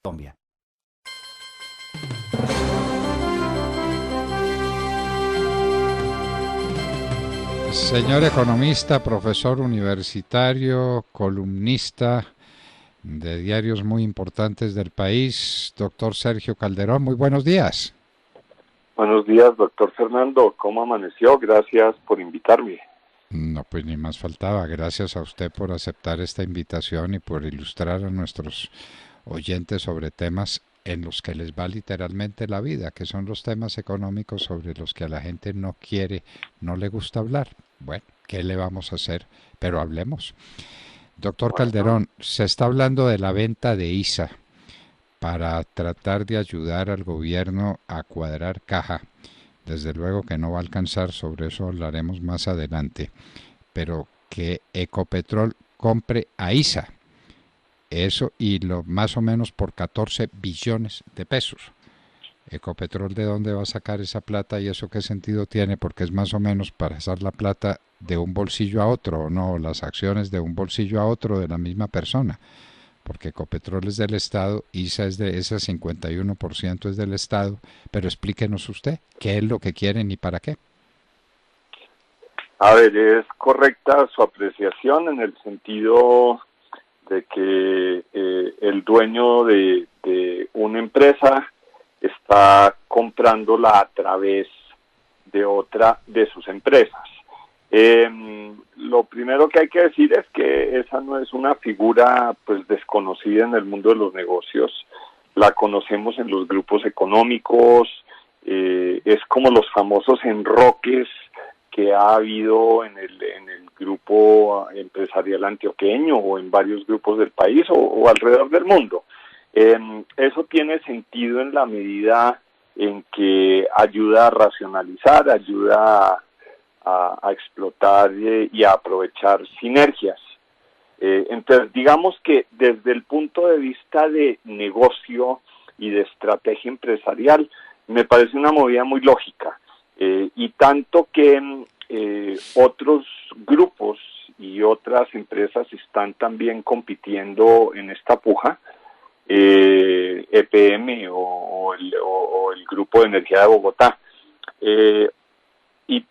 Colombia. Señor economista, profesor universitario, columnista de diarios muy importantes del país, doctor Sergio Calderón, muy buenos días. Buenos días, doctor Fernando. ¿Cómo amaneció? Gracias por invitarme. No, pues ni más faltaba. Gracias a usted por aceptar esta invitación y por ilustrar a nuestros oyentes sobre temas en los que les va literalmente la vida, que son los temas económicos sobre los que a la gente no quiere, no le gusta hablar. Bueno, ¿qué le vamos a hacer? Pero hablemos. Doctor Calderón, se está hablando de la venta de ISA para tratar de ayudar al gobierno a cuadrar caja. Desde luego que no va a alcanzar, sobre eso hablaremos más adelante, pero que Ecopetrol compre a ISA, eso y lo más o menos por 14 billones de pesos. Ecopetrol, ¿de dónde va a sacar esa plata y eso qué sentido tiene? Porque es más o menos para pasar la plata de un bolsillo a otro, o no, las acciones de un bolsillo a otro de la misma persona, porque Ecopetrol es del Estado, ISA es de ese 51% es del Estado, pero explíquenos usted, ¿qué es lo que quieren y para qué? A ver, es correcta su apreciación en el sentido de que el dueño de una empresa está comprándola a través de otra de sus empresas. Lo primero que hay que decir es que esa no es una figura pues desconocida en el mundo de los negocios. La conocemos en los grupos económicos, es como los famosos enroques que ha habido en el grupo empresarial antioqueño o en varios grupos del país o alrededor del mundo. Eso tiene sentido en la medida en que ayuda a racionalizar, ayuda a explotar y a aprovechar sinergias. Entonces, digamos que desde el punto de vista de negocio y de estrategia empresarial, me parece una movida muy lógica. Y tanto que otros grupos y otras empresas están también compitiendo en esta puja, EPM o el Grupo de Energía de Bogotá. Y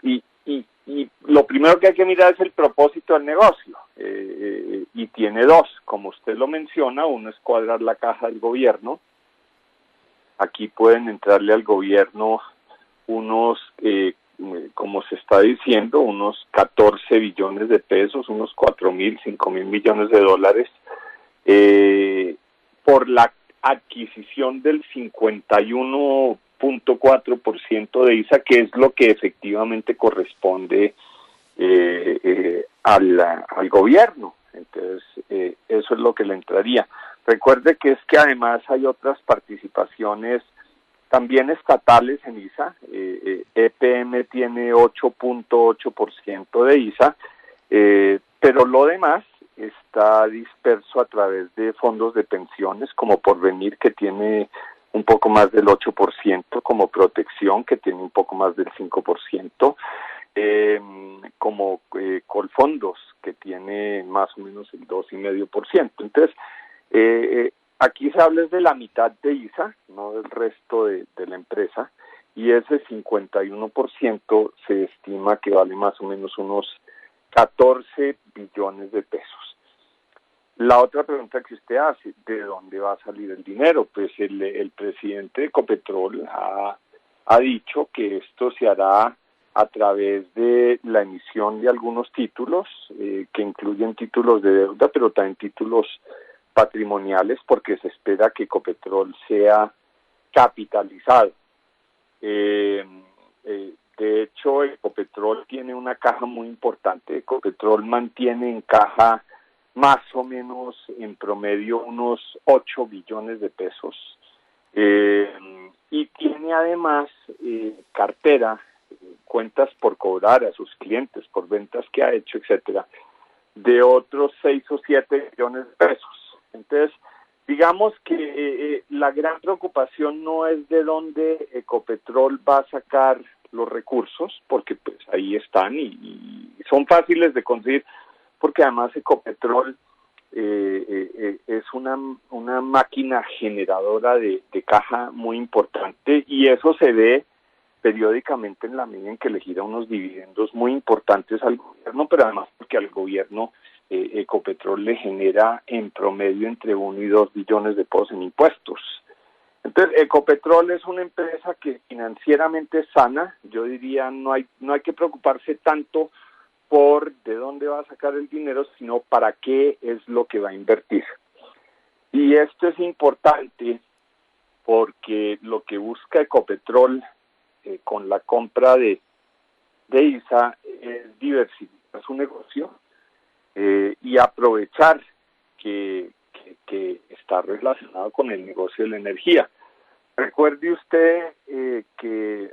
lo primero que hay que mirar es el propósito del negocio, y tiene dos, como usted lo menciona. Uno es cuadrar la caja del gobierno. Aquí pueden entrarle al gobierno unos, como se está diciendo, unos 14 billones de pesos, unos 4.000, 5.000 millones de dólares, por la adquisición del 51.4% de ISA, que es lo que efectivamente corresponde al gobierno. Entonces, eso es lo que le entraría. Recuerde que es que además hay otras participaciones también estatales en ISA. EPM tiene 8.8% de ISA, pero lo demás está disperso a través de fondos de pensiones, como Porvenir, que tiene un poco más del 8%, como Protección, que tiene un poco más del 5%, como Colfondos, que tiene más o menos el 2,5%. Entonces, aquí se habla de la mitad de ISA, no del resto de la empresa, y ese 51% se estima que vale más o menos unos 14 billones de pesos. La otra pregunta que usted hace, ¿de dónde va a salir el dinero? Pues el presidente de Ecopetrol ha dicho que esto se hará a través de la emisión de algunos títulos, que incluyen títulos de deuda, pero también títulos patrimoniales, porque se espera que Ecopetrol sea capitalizado. De hecho, Ecopetrol tiene una caja muy importante. Ecopetrol mantiene en caja más o menos en promedio unos 8 billones de pesos. Y tiene además cartera, cuentas por cobrar a sus clientes por ventas que ha hecho, etcétera, de otros 6 o 7 billones de pesos. Entonces, digamos que la gran preocupación no es de dónde Ecopetrol va a sacar los recursos, porque pues ahí están y son fáciles de conseguir, porque además Ecopetrol es una máquina generadora de caja muy importante, y eso se ve periódicamente en la medida en que le gira unos dividendos muy importantes al gobierno, pero además porque al gobierno Ecopetrol le genera en promedio entre 1 y 2 billones de pesos en impuestos. Entonces, Ecopetrol es una empresa que financieramente es sana. Yo diría no hay que preocuparse tanto por de dónde va a sacar el dinero, sino para qué es lo que va a invertir. Y esto es importante porque lo que busca Ecopetrol con la compra de ISA es diversificar su negocio y aprovechar que está relacionado con el negocio de la energía. Recuerde usted que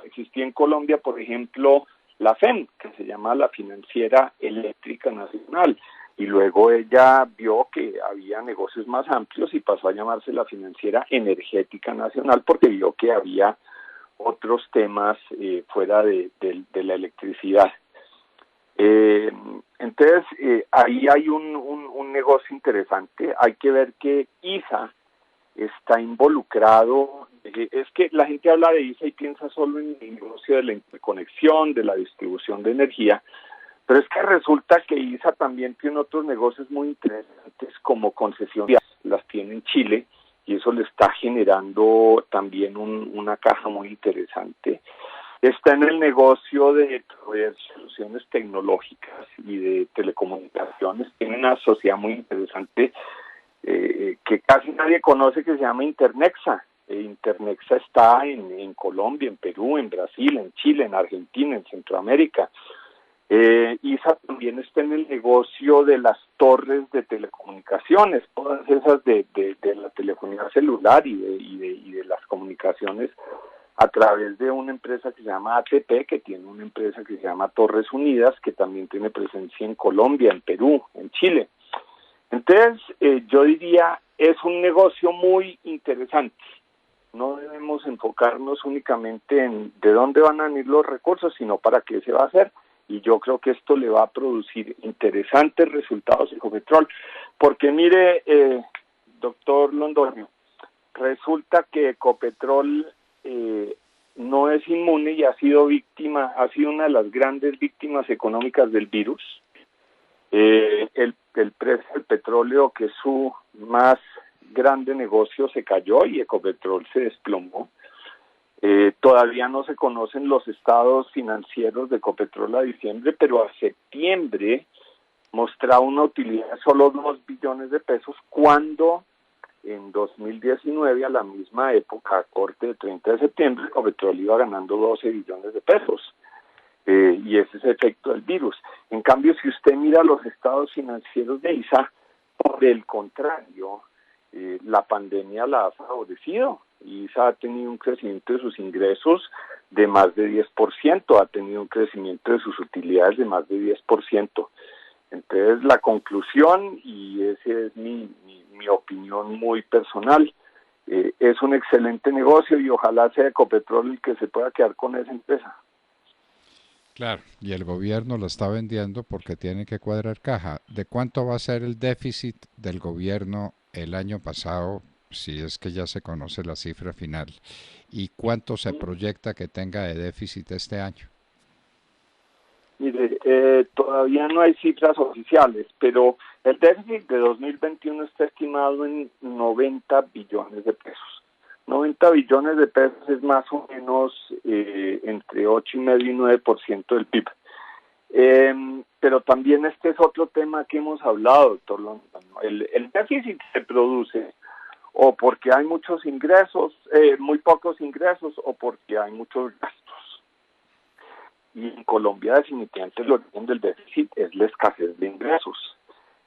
existía en Colombia, por ejemplo, la FEN, que se llama la Financiera Eléctrica Nacional, y luego ella vio que había negocios más amplios y pasó a llamarse la Financiera Energética Nacional, porque vio que había otros temas fuera de la electricidad. Entonces, ahí hay un negocio interesante. Hay que ver que ISA está involucrado. Es que la gente habla de ISA y piensa solo en el negocio de la interconexión, de la distribución de energía, pero es que resulta que ISA también tiene otros negocios muy interesantes, como concesiones, las tiene en Chile, y eso le está generando también una caja muy interesante. Está en el negocio de proveer soluciones tecnológicas y de telecomunicaciones. Tiene una sociedad muy interesante que casi nadie conoce, que se llama Internexa. Internexa está en Colombia, en Perú, en Brasil, en Chile, en Argentina, en Centroamérica. ISA también está en el negocio de las torres de telecomunicaciones, todas esas de la telefonía celular y de las comunicaciones a través de una empresa que se llama ATP, que tiene una empresa que se llama Torres Unidas, que también tiene presencia en Colombia, en Perú, en Chile. Entonces, yo diría, es un negocio muy interesante. No debemos enfocarnos únicamente en de dónde van a venir los recursos, sino para qué se va a hacer. Y yo creo que esto le va a producir interesantes resultados a Ecopetrol. Porque mire, doctor Londoño, resulta que Ecopetrol no es inmune y ha sido una de las grandes víctimas económicas del virus. El precio del petróleo, que es su más grande negocio, se cayó y Ecopetrol se desplomó. Todavía no se conocen los estados financieros de Ecopetrol a diciembre, pero a septiembre mostraba una utilidad de solo 2 billones de pesos, cuando en 2019, a la misma época, a corte de 30 de septiembre, Ecopetrol iba ganando 12 billones de pesos. Y ese es el efecto del virus. En cambio, si usted mira los estados financieros de ISA, por el contrario, la pandemia la ha favorecido. ISA ha tenido un crecimiento de sus ingresos de más de 10%, ha tenido un crecimiento de sus utilidades de más de 10%. Entonces, la conclusión, y esa es mi opinión muy personal, es un excelente negocio y ojalá sea Ecopetrol el que se pueda quedar con esa empresa. Claro, y el gobierno lo está vendiendo porque tiene que cuadrar caja. ¿De cuánto va a ser el déficit del gobierno el año pasado, si es que ya se conoce la cifra final? ¿Y cuánto se proyecta que tenga de déficit este año? Mire, todavía no hay cifras oficiales, pero el déficit de 2021 está estimado en 90 billones de pesos. 90 billones de pesos es más o menos entre 8,5 y 9% del PIB. Pero también este es otro tema que hemos hablado, doctor Londoño. El déficit se produce o porque hay muchos ingresos, muy pocos ingresos, o porque hay muchos gastos. Y en Colombia definitivamente el origen del déficit es la escasez de ingresos.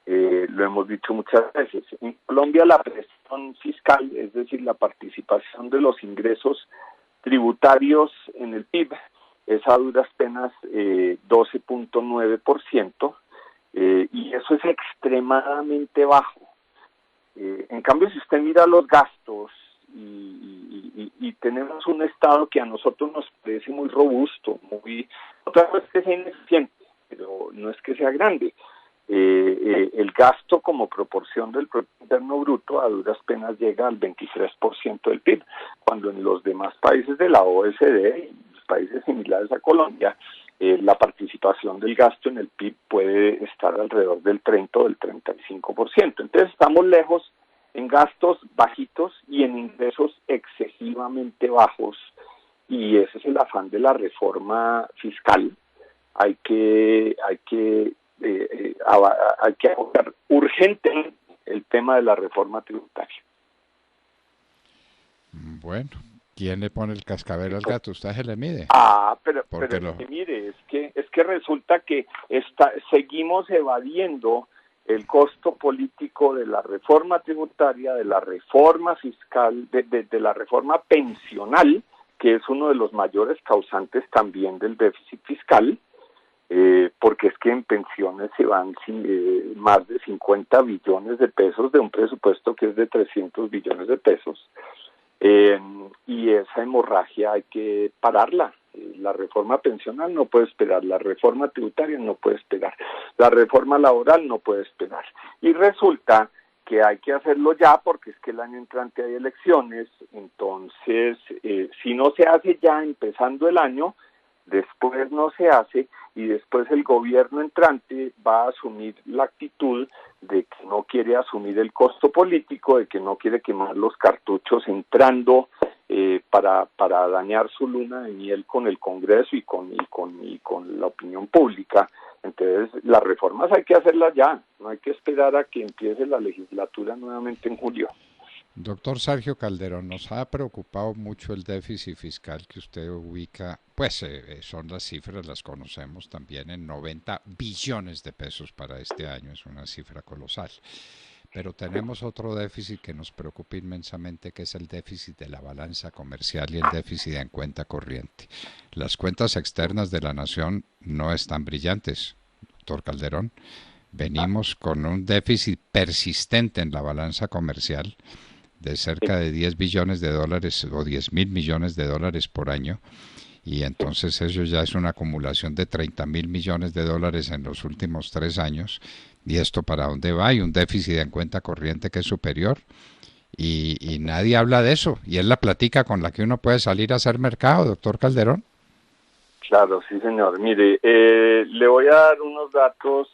Lo hemos dicho muchas veces. En Colombia la presión fiscal, es decir, la participación de los ingresos tributarios en el PIB, es a duras penas 12.9%, y eso es extremadamente bajo. En cambio, si usted mira los gastos y tenemos un Estado que a nosotros nos parece muy robusto, otra vez que sea ineficiente, pero no es que sea grande. el gasto como proporción del Producto Interno Bruto a duras penas llega al 23% del PIB, cuando en los demás países de la OECD y países similares a Colombia, la participación del gasto en el PIB puede estar alrededor del 30 o del 35%. Entonces estamos lejos en gastos bajitos y en ingresos excesivamente bajos, y ese es el afán de la reforma fiscal. Hay que abordar urgentemente el tema de la reforma tributaria. Bueno, ¿quién le pone el cascabel al gato? ¿Usted se le mide? Pero mire, es que resulta que seguimos evadiendo el costo político de la reforma tributaria, de la reforma fiscal, de la reforma pensional, que es uno de los mayores causantes también del déficit fiscal, porque es que en pensiones se van más de 50 billones de pesos de un presupuesto que es de 300 billones de pesos, y esa hemorragia hay que pararla. La reforma pensional no puede esperar, la reforma tributaria no puede esperar, la reforma laboral no puede esperar, y resulta que hay que hacerlo ya porque es que el año entrante hay elecciones. Entonces si no se hace ya empezando el año, después no se hace, y después el gobierno entrante va a asumir la actitud de que no quiere asumir el costo político, de que no quiere quemar los cartuchos entrando para dañar su luna de miel con el Congreso y con la opinión pública. Entonces las reformas hay que hacerlas ya, no hay que esperar a que empiece la legislatura nuevamente en julio. Doctor Sergio Calderón, nos ha preocupado mucho el déficit fiscal que usted ubica, pues son las cifras, las conocemos también, en 90 billones de pesos para este año, es una cifra colosal. Pero tenemos otro déficit que nos preocupa inmensamente, que es el déficit de la balanza comercial y el déficit en cuenta corriente. Las cuentas externas de la nación no están brillantes, doctor Calderón. Venimos con un déficit persistente en la balanza comercial de cerca de 10 billones de dólares o 10.000 millones de dólares por año, y entonces eso ya es una acumulación de 30.000 millones de dólares en los últimos 3 años. ¿Y esto para dónde va? Y un déficit en cuenta corriente que es superior, y nadie habla de eso, y es la plática con la que uno puede salir a hacer mercado, doctor Calderón. Claro, sí señor. Mire, le voy a dar unos datos,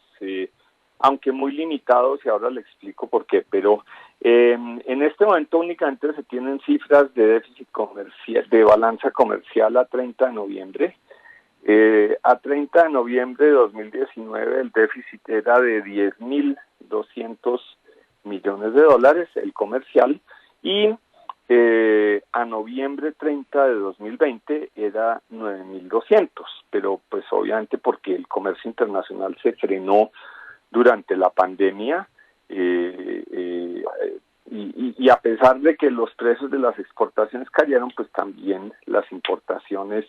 aunque muy limitados, y ahora le explico por qué, pero en este momento únicamente se tienen cifras de déficit comercial, de balanza comercial a 30 de noviembre. A 30 de noviembre de 2019 el déficit era de 10.200 millones de dólares, el comercial, y a noviembre 30 de 2020 era 9.200, pero pues obviamente porque el comercio internacional se frenó durante la pandemia, y a pesar de que los precios de las exportaciones cayeron, pues también las importaciones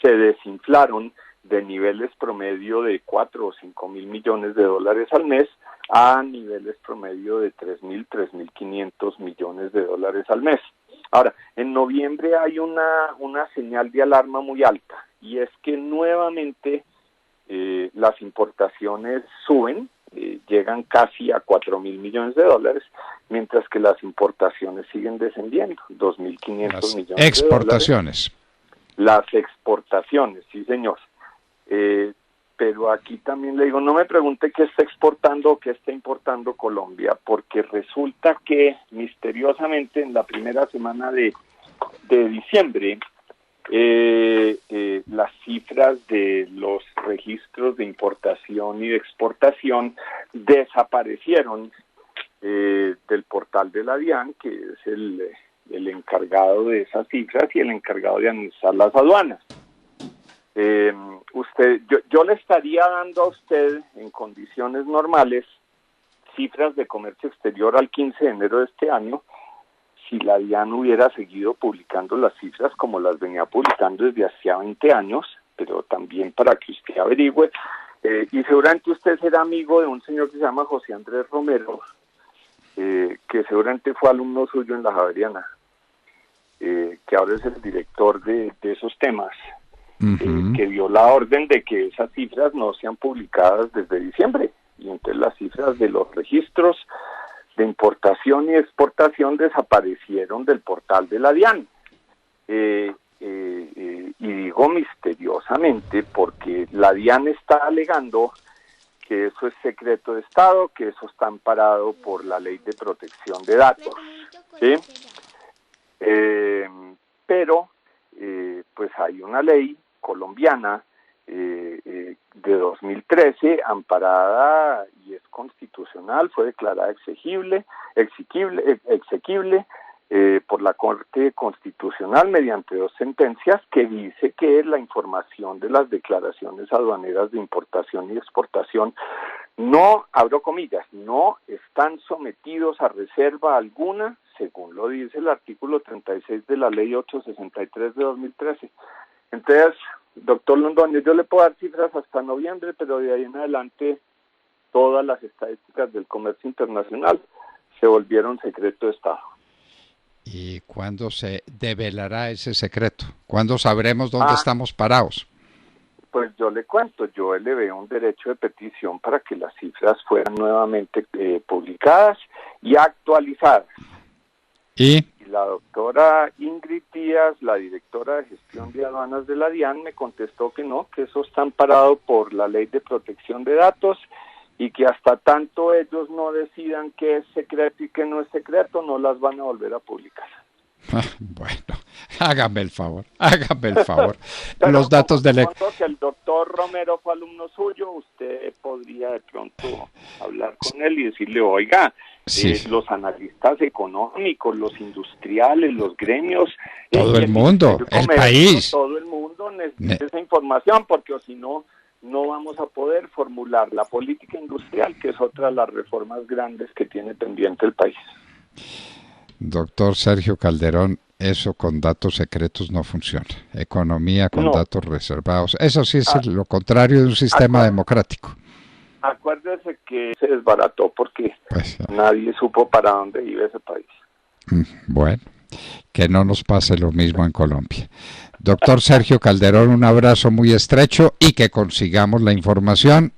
se desinflaron de niveles promedio de 4 o 5.000 millones de dólares al mes a niveles promedio de 3.500 millones de dólares al mes. Ahora, en noviembre hay una señal de alarma muy alta, y es que nuevamente las importaciones suben, llegan casi a 4.000 millones de dólares, mientras que las importaciones siguen descendiendo, 2.500 millones exportaciones. De dólares. Las exportaciones, sí señor. Pero aquí también le digo, no me pregunte qué está exportando o qué está importando Colombia, porque resulta que misteriosamente en la primera semana de diciembre, las cifras de los registros de importación y de exportación desaparecieron del portal de la DIAN, que es el encargado de esas cifras y el encargado de administrar las aduanas. Yo le estaría dando a usted en condiciones normales cifras de comercio exterior al 15 de enero de este año, si la DIAN hubiera seguido publicando las cifras como las venía publicando desde hacía 20 años, pero también para que usted averigüe, y seguramente usted será amigo de un señor que se llama José Andrés Romero, que seguramente fue alumno suyo en la Javeriana, que ahora es el director de esos temas, que dio la orden de que esas cifras no sean publicadas desde diciembre. Y entonces las cifras de los registros de importación y exportación desaparecieron del portal de la DIAN. Y digo misteriosamente porque la DIAN está alegando que eso es secreto de Estado, que eso está amparado por la Ley de Protección de Datos, ¿sí? Pero pues hay una ley colombiana de 2013 amparada y es constitucional, fue declarada exequible por la Corte Constitucional mediante 2 sentencias que dice que la información de las declaraciones aduaneras de importación y exportación no, abro comillas, no están sometidos a reserva alguna, según lo dice el artículo 36 de la Ley 863 de 2013. Entonces, doctor Londoño, yo le puedo dar cifras hasta noviembre, pero de ahí en adelante todas las estadísticas del comercio internacional se volvieron secreto de Estado. ¿Y cuándo se develará ese secreto? ¿Cuándo sabremos dónde estamos parados? Pues yo le cuento, yo elevé un derecho de petición para que las cifras fueran nuevamente publicadas y actualizadas. Y la doctora Ingrid Díaz, la directora de gestión de aduanas de la DIAN, me contestó que no, que eso está amparado por la Ley de Protección de Datos y que hasta tanto ellos no decidan qué es secreto y qué no es secreto, no las van a volver a publicar. Bueno, hágame el favor. Los datos de que el doctor Romero fue alumno suyo, usted podría de pronto hablar con él y decirle, oiga, los analistas económicos, los industriales, los gremios, todo el mundo, el país, todo el mundo necesita esa información, porque o si no, no vamos a poder formular la política industrial, que es otra de las reformas grandes que tiene pendiente el país. Doctor Sergio Calderón, eso con datos secretos no funciona. Economía con datos reservados. Eso sí es lo contrario de un sistema democrático. Acuérdese que se desbarató porque nadie supo para dónde iba ese país. Bueno, que no nos pase lo mismo en Colombia. Doctor Sergio Calderón, un abrazo muy estrecho y que consigamos la información.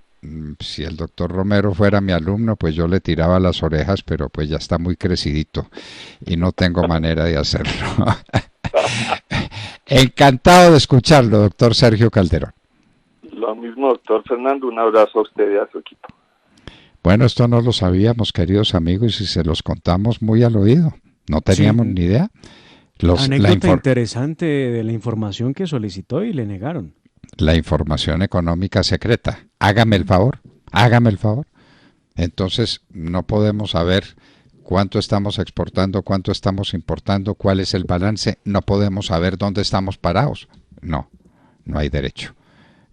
Si el doctor Romero fuera mi alumno, pues yo le tiraba las orejas, pero pues ya está muy crecidito y no tengo manera de hacerlo. Encantado de escucharlo, doctor Sergio Calderón. Lo mismo, doctor Fernando, un abrazo a usted y a su equipo. Bueno, esto no lo sabíamos, queridos amigos, y si se los contamos muy al oído, no teníamos ni idea. Anécdota interesante de la información que solicitó y le negaron. La información económica secreta. Hágame el favor. Entonces no podemos saber cuánto estamos exportando, cuánto estamos importando, cuál es el balance. No podemos saber dónde estamos parados. No hay derecho.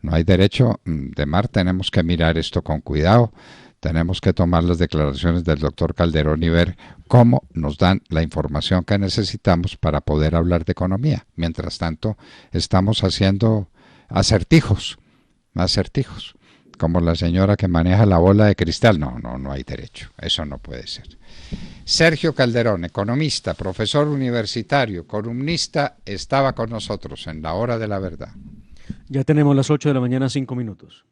No hay derecho. De mar, tenemos que mirar esto con cuidado. Tenemos que tomar las declaraciones del doctor Calderón y ver cómo nos dan la información que necesitamos para poder hablar de economía. Mientras tanto, estamos haciendo acertijos, como la señora que maneja la bola de cristal. No hay derecho, eso no puede ser. Sergio Calderón, economista, profesor universitario, columnista, estaba con nosotros en La Hora de la Verdad. Ya tenemos las 8 de la mañana, 5 minutos.